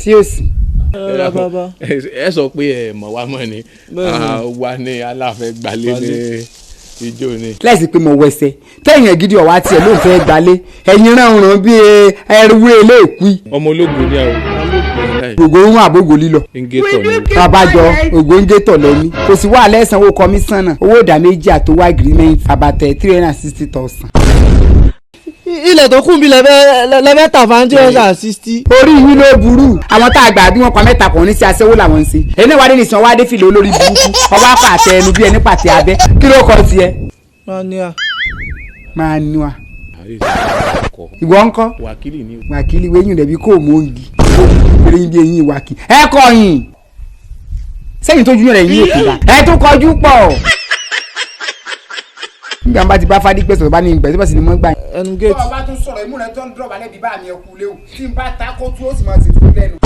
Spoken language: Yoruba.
sí òsì. ẹ sọ pé ẹ mọ̀ wá mọ́ ni wà ní aláfẹ́ gbalé ní ijó ni. láìsí pé mo wẹsẹ̀ tẹ̀yìn gidi ọ̀wá tiẹ̀ ló ń fẹ́ gbalé ẹ̀yin ránran bí ẹrú eléèkú. ọmọ ológun ni àwọn. ògo ń àbógo lílọ. ngétọ̀ ni. babajọ ògo ń gétọ̀ lẹ́ni kò sí wàhálà ẹ̀sánwó kọmíṣánná owó ìdá méjì àtowó agreement àbàtẹ̀ 360,000. ilẹ̀ tó kún bí lẹ́fẹ́ tà fún 260. orí yín ló burú àwọn tá a gbà bí wọn pa mẹ́ta kàn ní sí aṣẹ́wó làwọn ń ṣe èyí náà wá dé nìsan wá dé fìlẹ̀ olórí burúkú ọba pàtẹ ẹnu bí ẹni pàtẹ abẹ kí ló kọ tiẹ̀. mania. ìwọ ńkọ́. wákìlì ni. wákìlì wẹ́yìn rẹ̀ bí kò mú ògì eré yín bí eyín wákì ẹ kọyìn sẹ́yìn tó júyàn rẹ̀ yín èkìlá ẹ tún kọjú pọ̀. nígbà bá ti bá fadí gbèsè bá ní ìgbà tí bá sì ní mọ́ gbà. ẹnu géètì. tó o bá tún sọ̀rọ̀ imú rẹ̀ tó ń dọ̀bálẹ̀ bíbá mi ẹ̀kú léwu tí n bá ta kó tú ó sì máa ti tún lẹ́nu.